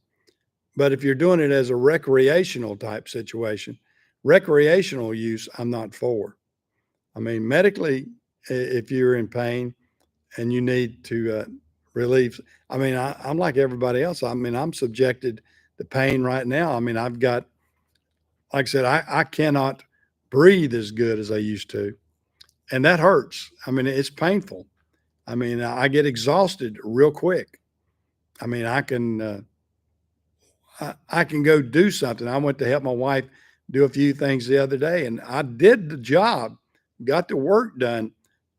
But if you're doing it as a recreational type situation, recreational use, I'm not for. I mean, medically, if you're in pain and you need to relieve, I mean, I'm like everybody else. I mean, I'm subjected to pain right now. I mean, I've got, like I said, I cannot breathe as good as I used to. And that hurts. I mean, it's painful. I mean, I get exhausted real quick. I mean, I can go do something. I went to help my wife do a few things the other day, and I did the job, got the work done,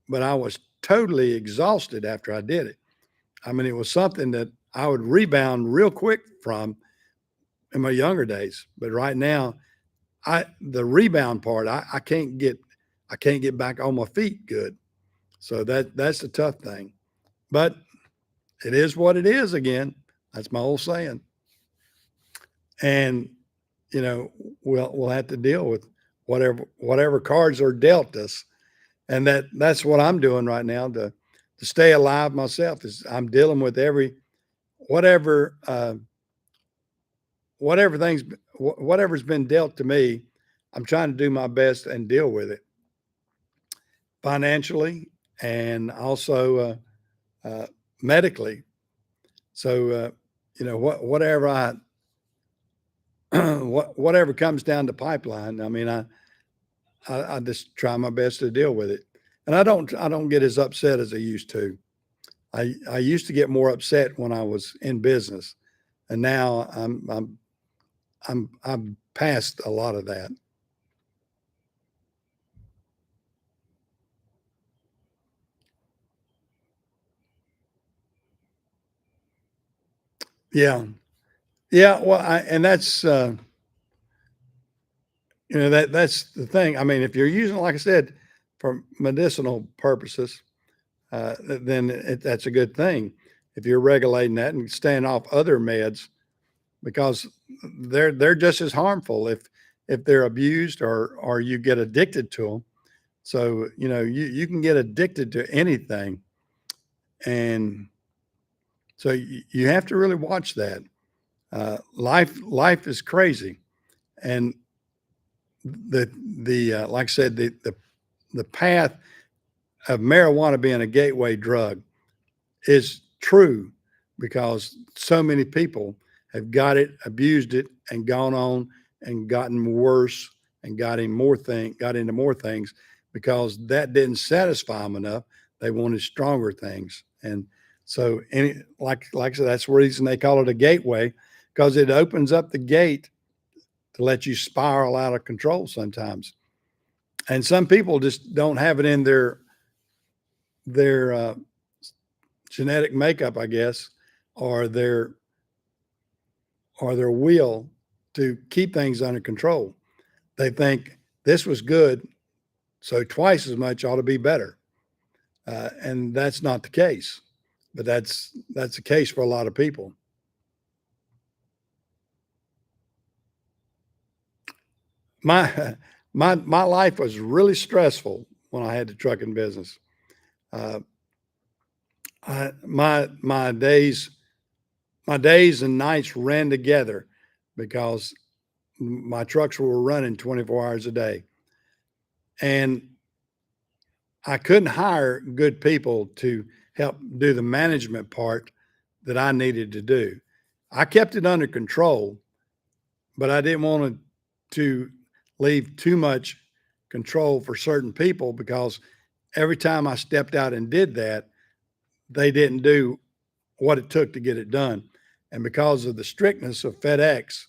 but I was totally exhausted after I did it. I mean, it was something that I would rebound real quick from in my younger days, but right now, the rebound part, I can't get back on my feet good. So that's the tough thing. But it is what it is again. That's my old saying. And you know, we'll have to deal with whatever cards are dealt us. And that's what I'm doing right now to stay alive myself. Is I'm dealing with whatever whatever things whatever's been dealt to me. I'm trying to do my best and deal with it financially and also medically. So whatever whatever comes down the pipeline. I mean, I just try my best to deal with it, and I don't get as upset as I used to. I used to get more upset when I was in business, and now I'm past a lot of that. Yeah, yeah. Well, and that's that's the thing. I mean, if you're using, like I said, for medicinal purposes, then that's a good thing. If you're regulating that and staying off other meds, because they're just as harmful if they're abused or you get addicted to them. So you can get addicted to anything, and so you have to really watch that. Life is crazy, and the like I said, the path of marijuana being a gateway drug is true because so many people have got it, abused it, and gone on and gotten worse and got into more things because that didn't satisfy them enough. They wanted stronger things. And so like I said, that's the reason they call it a gateway, because it opens up the gate to let you spiral out of control sometimes. And some people just don't have it in their genetic makeup, I guess, or their will to keep things under control. They think this was good, so twice as much ought to be better, and that's not the case. But that's the case for a lot of people. My my life was really stressful when I had the trucking business. Uh, my days and nights ran together because my trucks were running 24 hours a day. And I couldn't hire good people to help do the management part that I needed to do. I kept it under control, but I didn't want to leave too much control for certain people, because every time I stepped out and did that, they didn't do what it took to get it done. And because of the strictness of FedEx,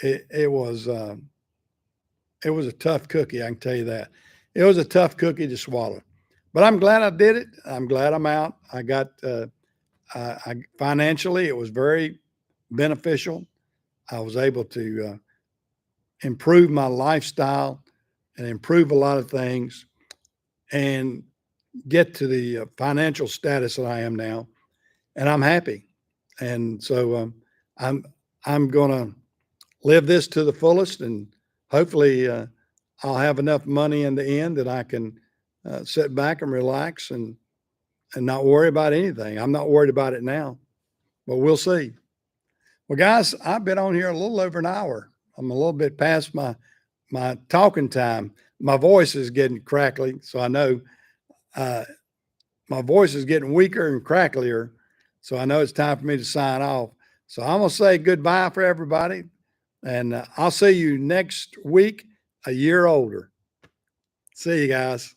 it was a tough cookie. I can tell you that. It was a tough cookie to swallow, but I'm glad I did it. I'm glad I'm out. I got, financially, it was very beneficial. I was able to improve my lifestyle and improve a lot of things and get to the financial status that I am now. And I'm happy. And so I'm going to live this to the fullest, and hopefully I'll have enough money in the end that I can sit back and relax and not worry about anything. I'm not worried about it now, but we'll see. Well, guys, I've been on here a little over an hour. I'm a little bit past my talking time. My voice is getting crackly, so I know my voice is getting weaker and cracklier. So I know it's time for me to sign off. So I'm going to say goodbye for everybody. And I'll see you next week, a year older. See you guys.